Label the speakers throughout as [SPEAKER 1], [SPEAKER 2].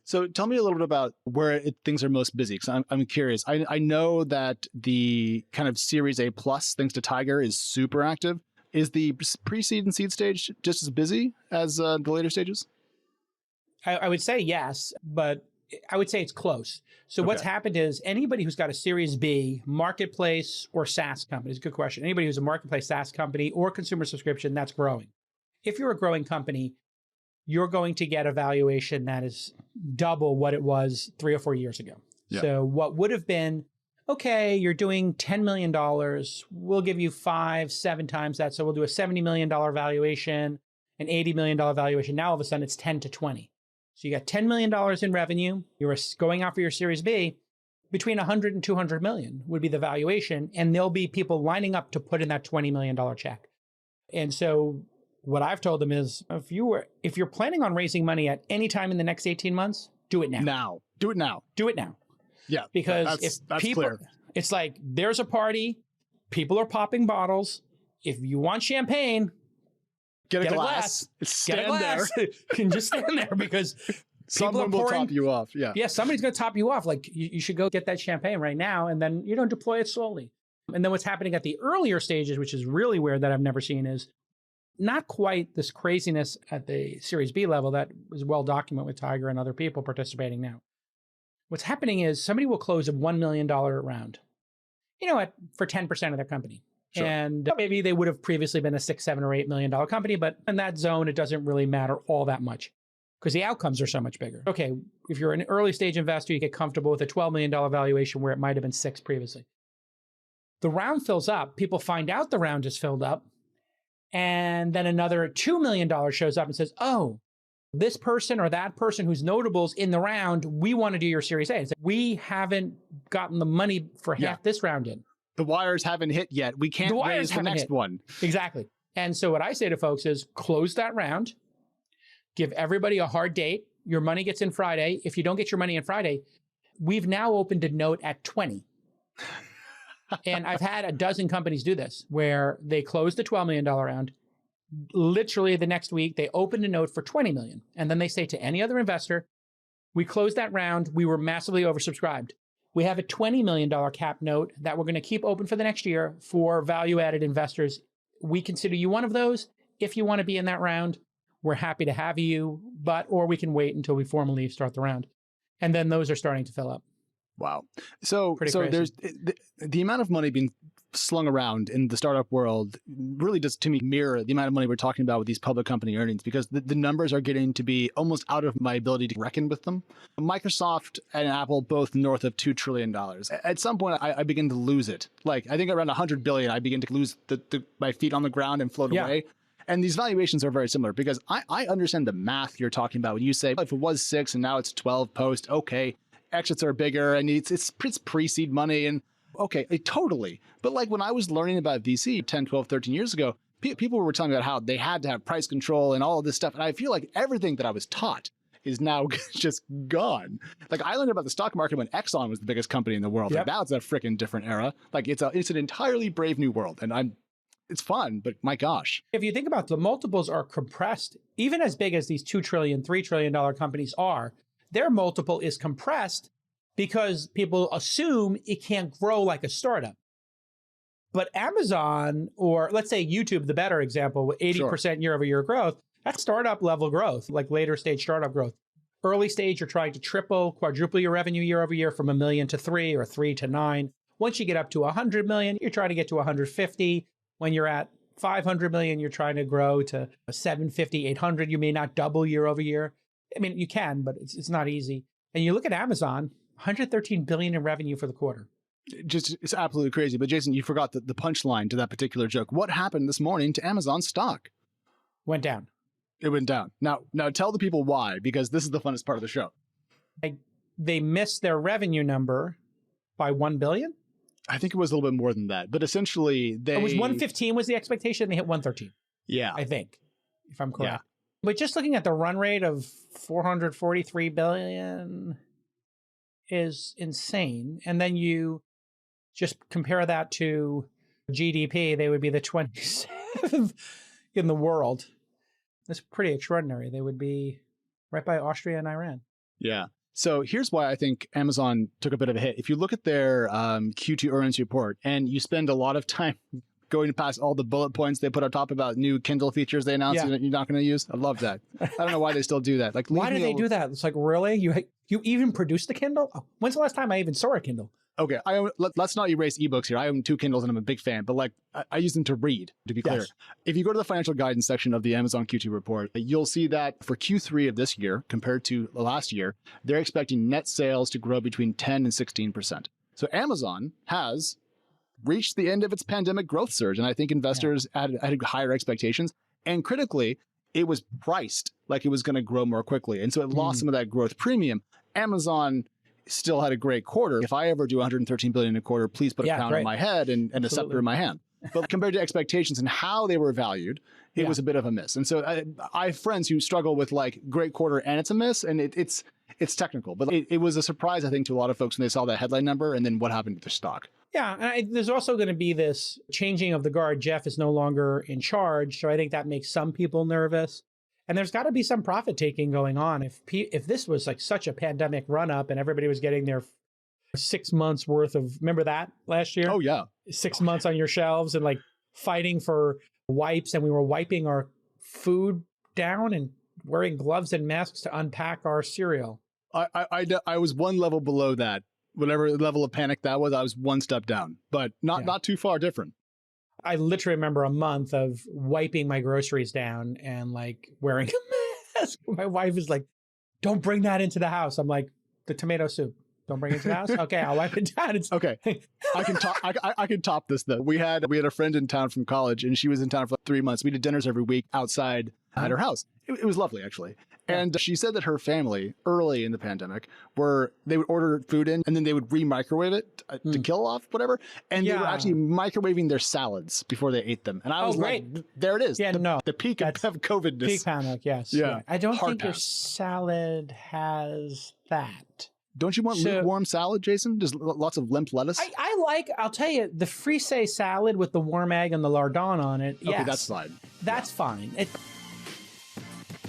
[SPEAKER 1] So tell me a little bit about where things are most busy, because I'm curious. I know that the kind of Series A plus, thanks to Tiger, is super active. Is the pre-seed and seed stage just as busy as the later stages?
[SPEAKER 2] I would say yes, but I would say it's close. So what's happened is anybody who's got a Series B, marketplace, or SaaS company, is a good question. Anybody who's a marketplace, SaaS company, or consumer subscription, that's growing. If you're a growing company, you're going to get a valuation that is double what it was 3 or 4 years ago. Yeah. So what would have been, okay, you're doing $10 million, we'll give you 5-7 times that. So we'll do a $70 million valuation, an $80 million valuation. Now all of a sudden it's 10 to 20. So you got $10 million in revenue, you're going out for your Series B, between 100 and 200 million would be the valuation, and there'll be people lining up to put in that $20 million check. And so what I've told them is, if you're planning on raising money at any time in the next 18 months, do it now.
[SPEAKER 1] Do it now.
[SPEAKER 2] Do it now.
[SPEAKER 1] Yeah.
[SPEAKER 2] Because
[SPEAKER 1] that's
[SPEAKER 2] people,
[SPEAKER 1] clear.
[SPEAKER 2] It's like, there's a party, people are popping bottles. If you want champagne, get a glass.
[SPEAKER 1] Stand there.
[SPEAKER 2] Can just stand there, because
[SPEAKER 1] someone will top you off. Yeah.
[SPEAKER 2] Yeah, somebody's going to top you off. Like, you should go get that champagne right now, and then deploy it slowly. And then what's happening at the earlier stages, which is really weird that I've never seen, is not quite this craziness at the Series B level that was well documented with Tiger and other people participating now. What's happening is somebody will close a $1 million round, for 10% of their company. Sure. And maybe they would have previously been a $6, $7, or $8 million company, but in that zone, it doesn't really matter all that much because the outcomes are so much bigger. Okay, if you're an early stage investor, you get comfortable with a $12 million valuation where it might have been 6 previously. The round fills up, people find out the round is filled up, and then another $2 million shows up and says, oh, this person or that person who's notables in the round, we want to do your Series A. It's like, we haven't gotten the money for half this round in.
[SPEAKER 1] The wires haven't hit yet. We can't raise the next one.
[SPEAKER 2] Exactly. And so what I say to folks is close that round, give everybody a hard date. Your money gets in Friday. If you don't get your money in Friday, we've now opened a note at 20. And I've had a dozen companies do this where they closed the $12 million round. Literally the next week, they opened a note for 20 million. And then they say to any other investor, we closed that round. We were massively oversubscribed. We have a $20 million cap note that we're going to keep open for the next year for value-added investors. We consider you one of those. If you want to be in that round, we're happy to have you, or we can wait until we formally start the round. And then those are starting to fill up.
[SPEAKER 1] Wow. So there's the amount of money being slung around in the startup world really does, to me, mirror the amount of money we're talking about with these public company earnings, because the numbers are getting to be almost out of my ability to reckon with them. Microsoft and Apple both north of $2 trillion. At some point, I begin to lose it. Like, I think around 100 billion, I begin to lose my feet on the ground and float away. And these valuations are very similar, because I understand the math you're talking about when you say, if it was 6 and now it's 12 post, okay, exits are bigger and it's pre-seed money, and okay, totally. But like when I was learning about VC 10, 12, 13 years ago, people were telling me about how they had to have price control and all of this stuff. And I feel like everything that I was taught is now just gone. Like, I learned about the stock market when Exxon was the biggest company in the world. Like, now it's a freaking different era. Like, it's an entirely brave new world. And it's fun, but my gosh.
[SPEAKER 2] If you think about it, the multiples are compressed, even as big as these $2 trillion, $3 trillion companies are. Their multiple is compressed because people assume it can't grow like a startup. But Amazon, or let's say YouTube, the better example, with 80% year-over-year growth, that's startup level growth, like later stage startup growth. Early stage, you're trying to triple, quadruple your revenue year-over-year from $1 million to 3 or 3 to 9. Once you get up to 100 million, you're trying to get to 150. When you're at 500 million, you're trying to grow to 750, 800. You may not double year-over-year. I mean, you can, but it's not easy. And you look at Amazon, 113 billion in revenue for the quarter.
[SPEAKER 1] It's absolutely crazy. But Jason, you forgot the punchline to that particular joke. What happened this morning to Amazon stock?
[SPEAKER 2] Went down.
[SPEAKER 1] It went down. Now tell the people why, because this is the funnest part of the show.
[SPEAKER 2] They missed their revenue number by 1 billion.
[SPEAKER 1] I think it was a little bit more than that, but essentially it was
[SPEAKER 2] 115 was the expectation. They hit 113.
[SPEAKER 1] Yeah,
[SPEAKER 2] I think, if I'm correct. Yeah. But just looking at the run rate of 443 billion is insane. And then you just compare that to GDP, they would be the 27th in the world. That's pretty extraordinary. They would be right by Austria and Iran.
[SPEAKER 1] Yeah. So here's why I think Amazon took a bit of a hit. If you look at their Q2 earnings report and you spend a lot of time going past all the bullet points they put on top about new Kindle features they announced that you're not going to use, I love that. I don't know why they still do that. Like,
[SPEAKER 2] why do they do that? It's like, really? You even produced a Kindle? Oh, when's the last time I even saw a Kindle?
[SPEAKER 1] Okay, let's not erase ebooks here. I own 2 Kindles and I'm a big fan, but like I use them to read, to be clear. Yes. If you go to the financial guidance section of the Amazon Q2 report, you'll see that for Q3 of this year compared to last year, they're expecting net sales to grow between 10 and 16%. So Amazon has reached the end of its pandemic growth surge, and I think investors had higher expectations. And critically, it was priced like it was going to grow more quickly, and so it lost some of that growth premium. Amazon still had a great quarter. If I ever do 113 billion a quarter, please put a pound on my head and a scepter in my hand. But compared to expectations and how they were valued, it was a bit of a miss. And so I have friends who struggle with like great quarter and it's a miss, and it's technical. But it was a surprise, I think, to a lot of folks when they saw that headline number and then what happened to their stock.
[SPEAKER 2] Yeah, and there's also going to be this changing of the guard. Jeff is no longer in charge, so I think that makes some people nervous. And there's got to be some profit taking going on. If this was like such a pandemic run up and everybody was getting their 6 months worth of, remember that last year?
[SPEAKER 1] Oh, yeah.
[SPEAKER 2] 6 months on your shelves and like fighting for wipes, and we were wiping our food down and wearing gloves and masks to unpack our cereal.
[SPEAKER 1] I was one level below that. Whatever level of panic that was, I was one step down, but not too far different.
[SPEAKER 2] I literally remember a month of wiping my groceries down and like wearing a mask. My wife is like, don't bring that into the house. I'm like, the tomato soup, don't bring it to the house? Okay, I'll wipe it down.
[SPEAKER 1] Okay. I can top this though. We had a friend in town from college, and she was in town for like 3 months. We did dinners every week outside at her house. It was lovely, actually. And she said that her family, early in the pandemic, they would order food in and then they would re-microwave it to kill off whatever. And they were actually microwaving their salads before they ate them. And I was like, there it is.
[SPEAKER 2] Yeah,
[SPEAKER 1] the peak of COVID-ness.
[SPEAKER 2] Peak panic, yes.
[SPEAKER 1] Yeah.
[SPEAKER 2] I don't think your salad has that.
[SPEAKER 1] Don't you want lukewarm salad, Jason? Just lots of limp lettuce?
[SPEAKER 2] I'll tell you, the frisee salad with the warm egg and the lardon on it,
[SPEAKER 1] okay, that's fine.
[SPEAKER 2] That's fine.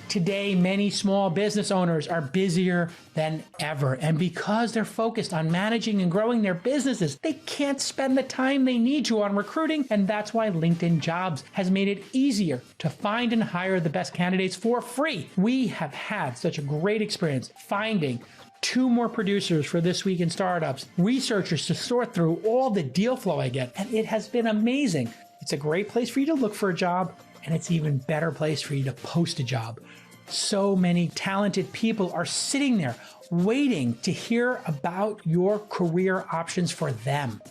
[SPEAKER 2] Today, many small business owners are busier than ever. And because they're focused on managing and growing their businesses, they can't spend the time they need to on recruiting. And that's why LinkedIn Jobs has made it easier to find and hire the best candidates for free. We have had such a great experience finding 2 more producers for This Week in Startups, researchers to sort through all the deal flow I get, and it has been amazing. It's a great place for you to look for a job, and it's an even better place for you to post a job. So many talented people are sitting there waiting to hear about your career options for them.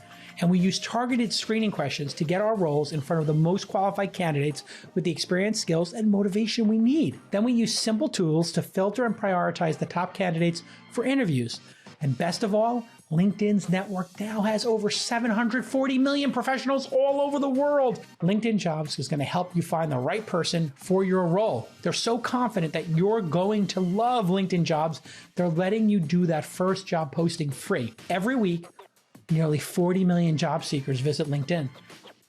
[SPEAKER 2] And we use targeted screening questions to get our roles in front of the most qualified candidates with the experience, skills, and motivation we need. Then we use simple tools to filter and prioritize the top candidates for interviews. And best of all, LinkedIn's network now has over 740 million professionals all over the world. LinkedIn Jobs is going to help you find the right person for your role. They're so confident that you're going to love LinkedIn Jobs, they're letting you do that first job posting free. Every week, nearly 40 million job seekers visit LinkedIn.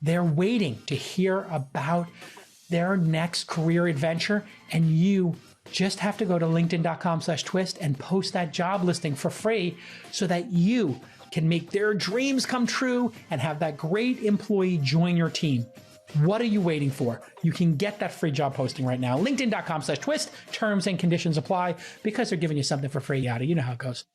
[SPEAKER 2] They're waiting to hear about their next career adventure, and you just have to go to linkedin.com/twist and post that job listing for free so that you can make their dreams come true and have that great employee join your team. What are you waiting for? You can get that free job posting right now. LinkedIn.com/twist. Terms and conditions apply because they're giving you something for free. You know how it goes.